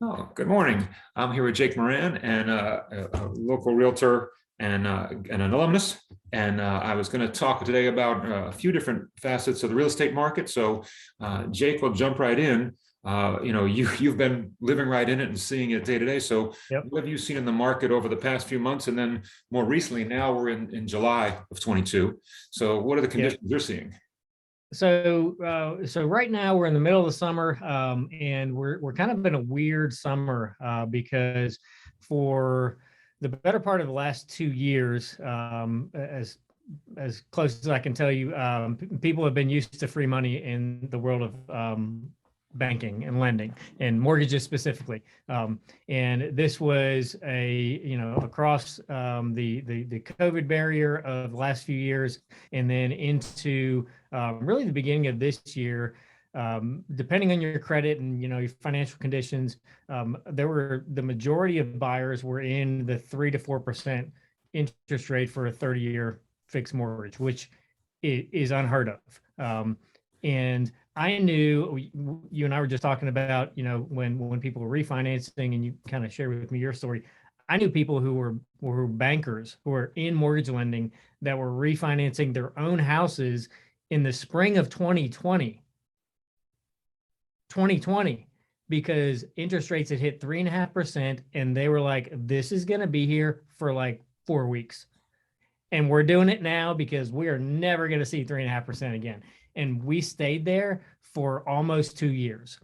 Oh, good morning. I'm here with Jake Moran and a local realtor and an alumnus. And I was going to talk today about a few different facets of the real estate market. So, Jake, will jump right in. You've been living right in it and seeing it day to day. So, Yep. what have you seen in the market over the past few months? And then more recently, now we're in July of 22. So, what are the Yep. conditions you're seeing? So right now we're in the middle of the summer, and we're kind of in a weird summer because for the better part of the last 2 years, as close as I can tell you, people have been used to free money in the world of banking and lending and mortgages specifically. And this was across the COVID barrier of the last few years, and then into really the beginning of this year. Depending on your credit and your financial conditions, the majority of buyers were in the 3 to 4% interest rate for a 30-year fixed mortgage, which is unheard of. And I knew you and I were just talking about, when people were refinancing, and you kind of shared with me your story. I knew people who were bankers who were in mortgage lending that were refinancing their own houses in the spring of 2020, because interest rates had hit 3.5%, and they were like, this is going to be here for like 4 weeks. And we're doing it now because we are never going to see 3.5% again. And we stayed there for almost 2 years.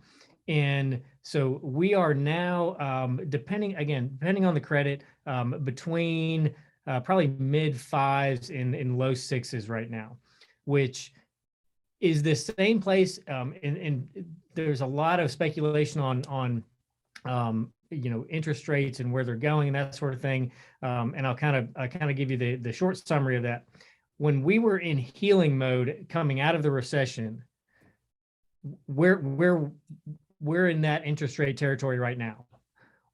And so we are now, depending on the credit, between probably mid fives and low sixes right now, which is the same place. And there's a lot of speculation on interest rates and where they're going and that sort of thing. And I'll kind of give you the short summary of that. When we were in healing mode coming out of the recession, we're in that interest rate territory right now.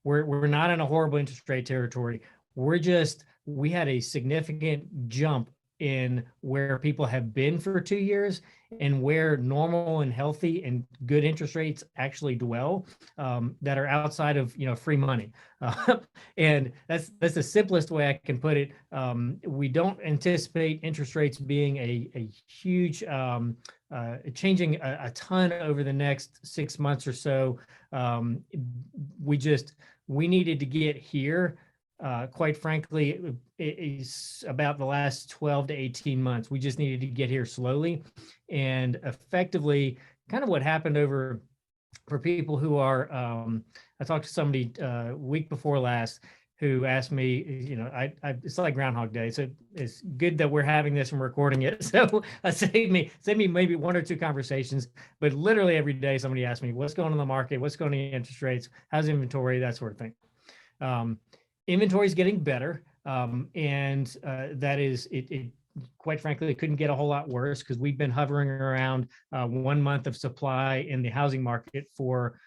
We're not in a horrible interest rate territory. We had a significant jump in where people have been for 2 years and where normal and healthy and good interest rates actually dwell, that are outside of free money. And that's the simplest way I can put it. We don't anticipate interest rates being a huge changing a ton over the next 6 months or so. We needed to get here. Quite frankly, it is about the last 12 to 18 months. We just needed to get here slowly and effectively. Kind of what happened for people who are, I talked to somebody week before last who asked me, it's like Groundhog Day. So it's good that we're having this and recording it. So save me maybe one or two conversations, but literally every day somebody asks me, what's going on in the market? What's going on in interest rates? How's inventory? That sort of thing. Inventory is getting better. And that is, it quite frankly, it couldn't get a whole lot worse because we've been hovering around 1 month of supply in the housing market for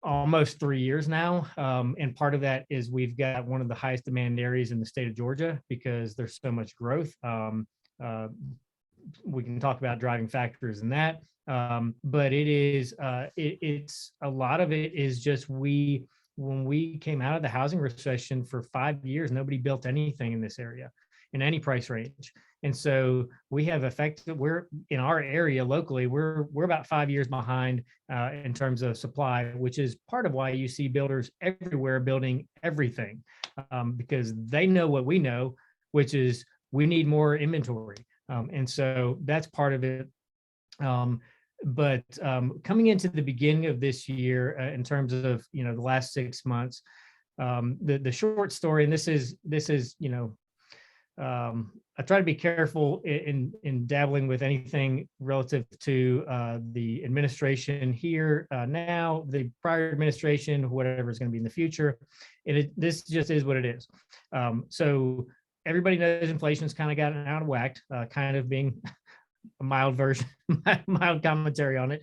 almost 3 years now. And part of that is we've got one of the highest demand areas in the state of Georgia because there's so much growth. We can talk about driving factors in that. But it's a lot of it is just when we came out of the housing recession for 5 years, nobody built anything in this area in any price range. And so we're in our area locally, we're about 5 years behind in terms of supply, which is part of why you see builders everywhere building everything, because they know what we know, which is we need more inventory. And so that's part of it. But coming into the beginning of this year, in terms of the last 6 months, the short story, and this is I try to be careful in dabbling with anything relative to the administration here now, the prior administration, whatever is going to be in the future. This just is what it is. So everybody knows inflation's kind of gotten out of whack, kind of being a mild version, mild commentary on it.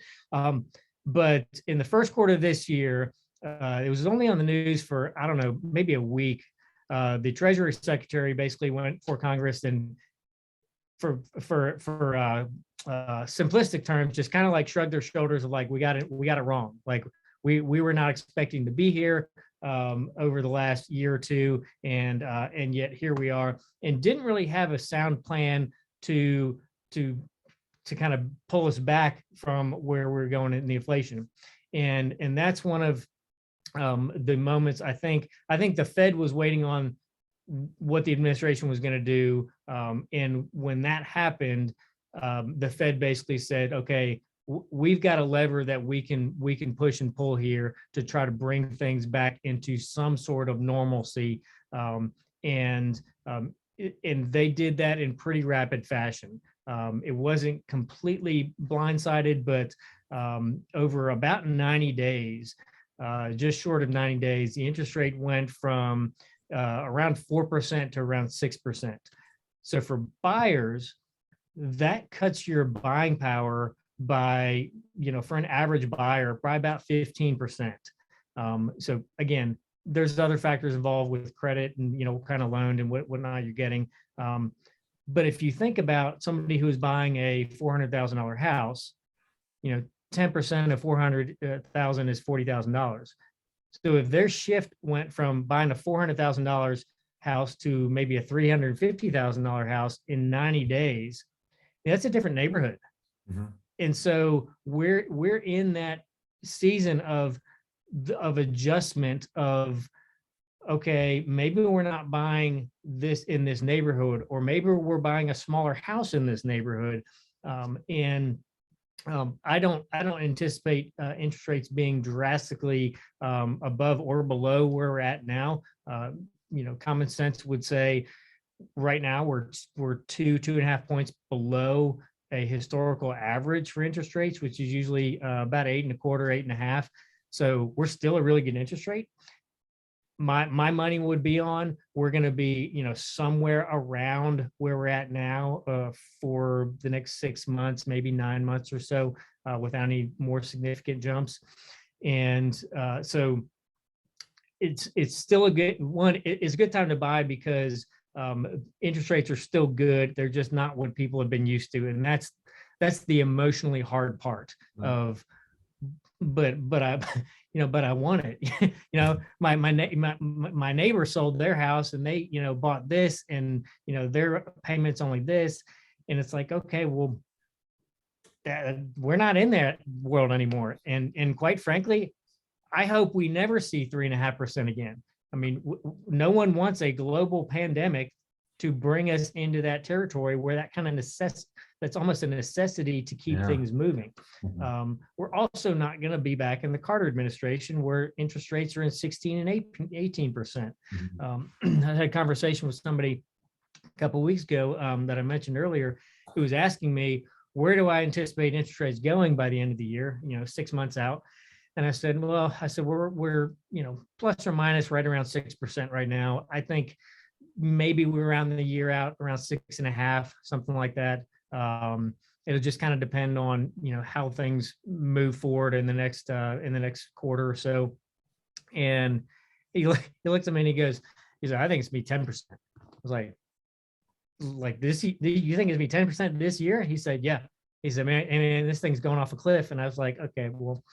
But in the first quarter of this year, it was only on the news for, I don't know, maybe a week. The Treasury Secretary basically went for Congress and for simplistic terms, just kind of like shrugged their shoulders of like, we got it wrong. Like we were not expecting to be here over the last year or two, and yet here we are, and didn't really have a sound plan to to kind of pull us back from where we're going in the inflation. And that's one of the moments. I think the Fed was waiting on what the administration was going to do. And when that happened, the Fed basically said, okay, we've got a lever that we can push and pull here to try to bring things back into some sort of normalcy. And they did that in pretty rapid fashion. It wasn't completely blindsided, but over about 90 days, just short of 90 days, the interest rate went from around 4% to around 6%. So for buyers, that cuts your buying power by, for an average buyer, by about 15%. So again, there's other factors involved with credit and, what kind of loan and whatnot you're getting. But if you think about somebody who's buying a $400,000 house, 10% of 400,000 is $40,000. So if their shift went from buying a $400,000 house to maybe a $350,000 house in 90 days, that's a different neighborhood. Mm-hmm. And so we're in that season of adjustment of, okay, maybe we're not buying this in this neighborhood, or maybe we're buying a smaller house in this neighborhood. I don't anticipate interest rates being drastically above or below where we're at now. Common sense would say right now we're 2.5 points below a historical average for interest rates, which is usually about 8.25, 8.5. So we're still a really good interest rate. My money would be on, we're going to be, somewhere around where we're at now for the next 6 months, maybe 9 months or so, without any more significant jumps. And so it's still a good one. It's a good time to buy because interest rates are still good. They're just not what people have been used to. And that's the emotionally hard part of, but I want it. My neighbor sold their house and they, bought this, and, their payment's only this. And it's like, okay, well, we're not in that world anymore. And quite frankly, I hope we never see 3.5% again. I mean, no one wants a global pandemic to bring us into that territory where that kind of that's almost a necessity to keep things moving. Mm-hmm. We're also not going to be back in the Carter administration where interest rates are in 16 and 18%. Mm-hmm. I had a conversation with somebody a couple of weeks ago that I mentioned earlier, who was asking me, where do I anticipate interest rates going by the end of the year, 6 months out? And I said, we're plus or minus right around 6% right now. I think maybe we're around the year out around 6.5, something like that. It'll just kind of depend on, how things move forward in the next quarter or so. And he looks at me and he said, I think it's gonna be 10%. I was like this, you think it's gonna be 10% this year? He said, yeah. He said, man, this thing's going off a cliff. And I was like, okay, well,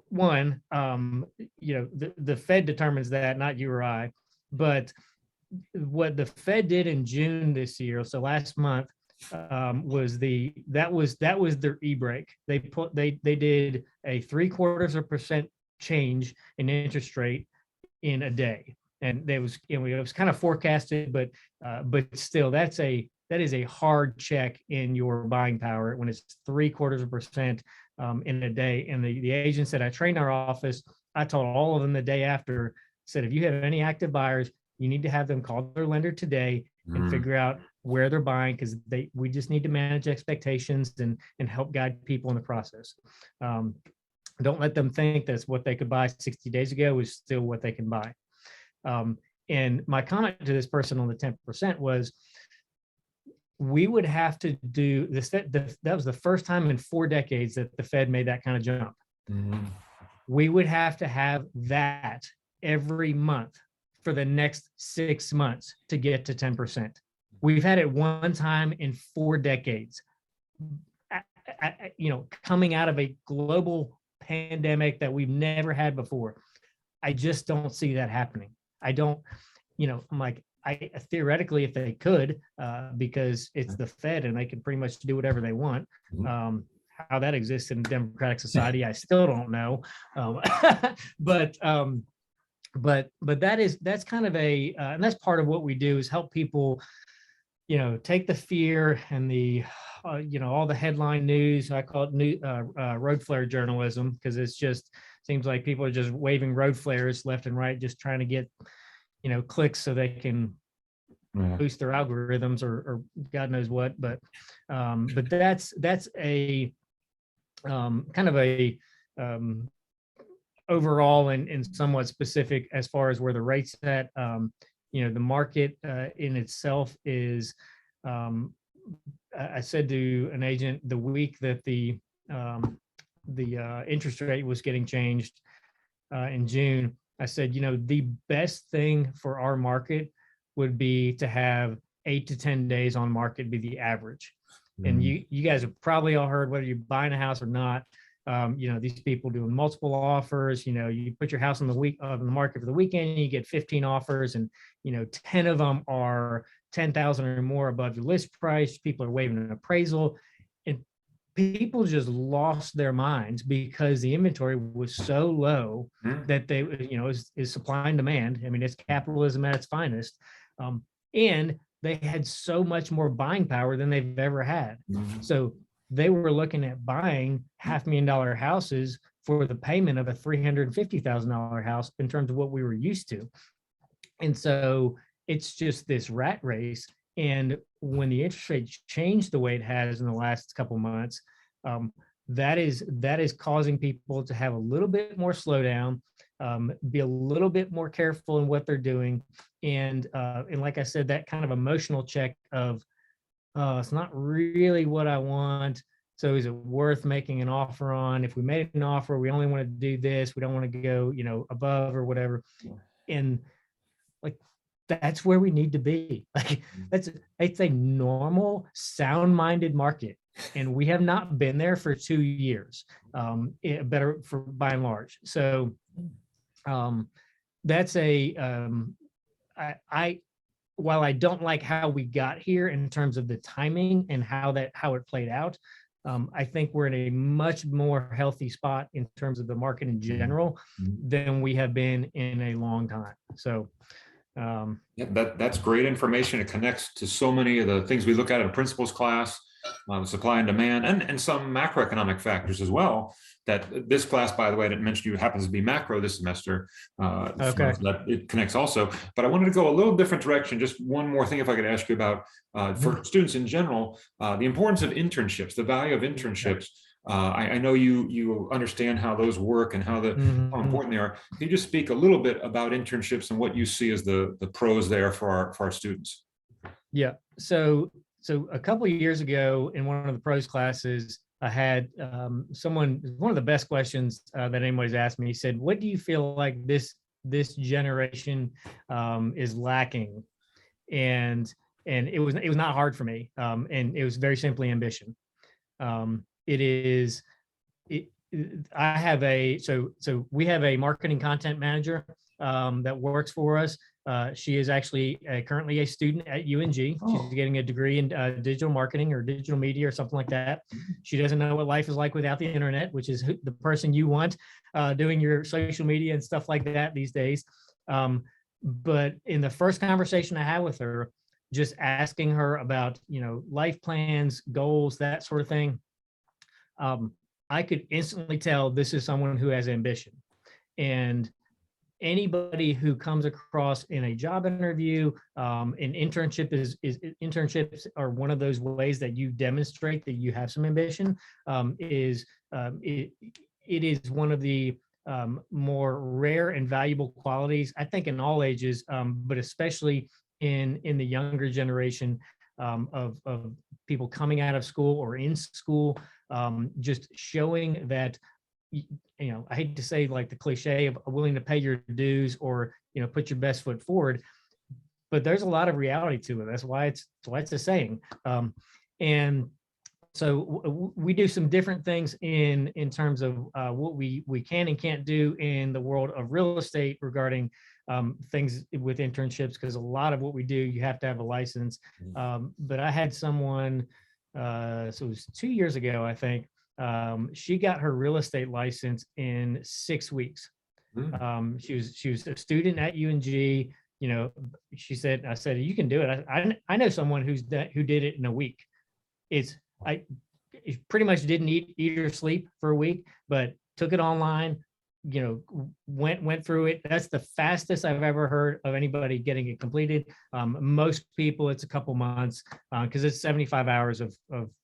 one, the Fed determines that, not you or I. But what the Fed did in June this year, so last month, was their e-break. They did a 0.75% change in interest rate in a day, and it was kind of forecasted, but still, that is a hard check in your buying power when it's 0.75% in a day. And the agents that I trained in our office, I told all of them the day after, said, if you have any active buyers, you need to have them call their lender today and figure out where they're buying, because we just need to manage expectations and help guide people in the process. Don't let them think that's what they could buy 60 days ago is still what they can buy. And my comment to this person on the 10% was, we would have to do this. That was the first time in 4 decades that the Fed made that kind of jump. Mm-hmm. We would have to have that every month for the next 6 months to get to 10%. We've had it one time in 4 decades. Coming out of a global pandemic that we've never had before. I just don't see that happening. I don't, I'm like, I theoretically, if they could, because it's the Fed and they can pretty much do whatever they want. How that exists in a democratic society, I still don't know. But that's kind of and that's part of what we do, is help people, take the fear and the, all the headline news. I call it road flare journalism, because it's just seems like people are just waving road flares left and right, just trying to get, clicks so they can boost their algorithms or God knows what. But that's a kind of a overall and somewhat specific as far as where the rate's at. The market in itself is, I said to an agent the week that the interest rate was getting changed in June, I said, the best thing for our market would be to have 8 to 10 days on market be the average. And you guys have probably all heard, whether you're buying a house or not, these people doing multiple offers. You put your house on the market for the weekend, and you get 15 offers, and 10 of them are 10,000 or more above your list price. People are waiving an appraisal, and people just lost their minds because the inventory was so low that they, is supply and demand. I mean, it's capitalism at its finest. And they had so much more buying power than they've ever had. So they were looking at buying $500,000 houses for the payment of a $350,000 house in terms of what we were used to. And so it's just this rat race. And when the interest rate changed the way it has in the last couple of months, that is causing people to have a little bit more slowdown, be a little bit more careful in what they're doing. And like I said, that kind of emotional check of, it's not really what I want. So is it worth making an offer on? If we made an offer, we only want to do this. We don't want to go, above or whatever. And like, that's where we need to be. Like, it's a normal, sound-minded market. And we have not been there for 2 years, better for by and large. So that's while I don't like how we got here in terms of the timing and how it played out, I think we're in a much more healthy spot in terms of the market in general than we have been in a long time. So that's great information. It connects to so many of the things we look at in a principles class, supply and demand, and some macroeconomic factors as well. That this class, by the way, I didn't mention, you happens to be macro this semester. Okay. That it connects also. But I wanted to go a little different direction. Just one more thing, if I could ask you about, for students in general, the importance of internships, the value of internships. I know you understand how those work and how important they are. Can you just speak a little bit about internships and what you see as the pros there for our students? Yeah. So a couple of years ago in one of the pros classes, I had one of the best questions that anybody's asked me. He said, "What do you feel like this generation is lacking?" And it was not hard for me, and it was very simply ambition. We have a marketing content manager that works for us. She is actually currently a student at UNG. She's getting a degree in digital marketing or digital media or something like that. She doesn't know what life is like without the internet, which is the person you want doing your social media and stuff like that these days. But in the first conversation I had with her, just asking her about, life plans, goals, that sort of thing, I could instantly tell this is someone who has ambition. And anybody who comes across in a job interview, an internship internships are one of those ways that you demonstrate that you have some ambition. It is one of the more rare and valuable qualities, I think, in all ages, but especially in the younger generation of people coming out of school or in school, just showing that, I hate to say like the cliche of willing to pay your dues or, put your best foot forward, but there's a lot of reality to it. That's why it's a saying. And So we do some different things in terms of what we can and can't do in the world of real estate regarding things with internships, because a lot of what we do, you have to have a license. But I had someone, so it was 2 years ago, I think. She got her real estate license in 6 weeks. She was a student at UNG. You know, I said, you can do it. I know someone who did it in a week. It's I pretty much didn't eat or sleep for a week, but took it online, you know, went through it. That's the fastest I've ever heard of anybody getting it completed. Most people, it's a couple months, because it's 75 hours of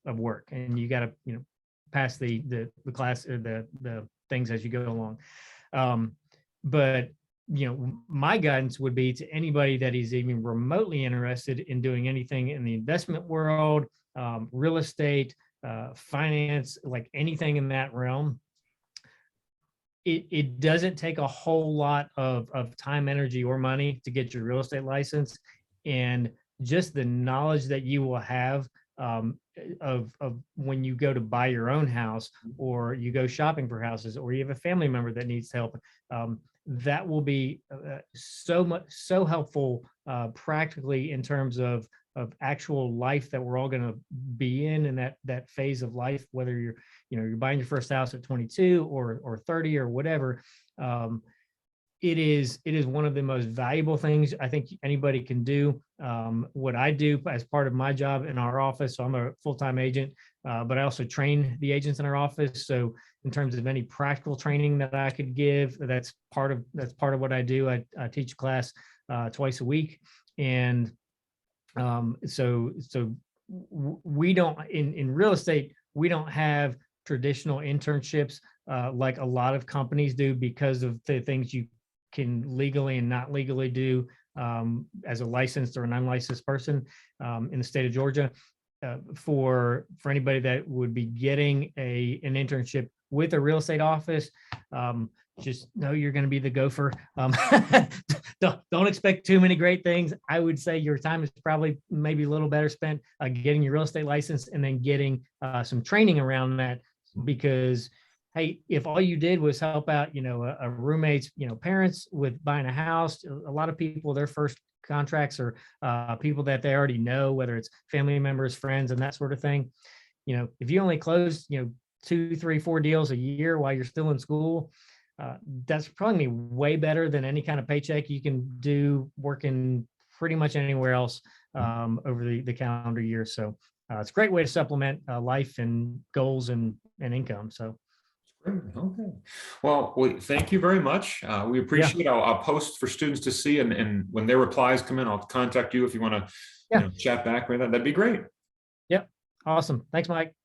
work, and you got to, you know, pass the class or the things as you go along. But you know, my guidance would be to anybody that is even remotely interested in doing anything in the investment world, real estate, finance, like anything in that realm. It doesn't take a whole lot of time, energy, or money to get your real estate license. And just the knowledge that you will have of when you go to buy your own house, or you go shopping for houses, or you have a family member that needs help, that will be so helpful practically in terms of actual life that we're all going to be in that phase of life, whether you're buying your first house at 22 or 30 or whatever. It is one of the most valuable things I think anybody can do. What I do as part of my job in our office, so I'm a full-time agent, but I also train the agents in our office. So in terms of any practical training that I could give, that's part of what I do. I teach a class twice a week, and so we don't in real estate, we don't have traditional internships like a lot of companies do, because of the things you can legally and not legally do as a licensed or an unlicensed person in the state of Georgia. For anybody that would be getting an internship with a real estate office, just know you're going to be the gopher. Don't expect too many great things. I would say your time is probably maybe a little better spent getting your real estate license, and then getting some training around that. Because hey, if all you did was help out, a roommate's, parents with buying a house, a lot of people, their first contracts are people that they already know, whether it's family members, friends, and that sort of thing. If you only close, 2, 3, 4 deals a year while you're still in school, that's probably way better than any kind of paycheck you can do working pretty much anywhere else over the calendar year. So it's a great way to supplement life and goals and income. So. Great. Okay. Well, thank you very much. We appreciate it. I'll post for students to see, and when their replies come in, I'll contact you if you want to chat back with that. That'd be great. Yep. Awesome. Thanks, Mike.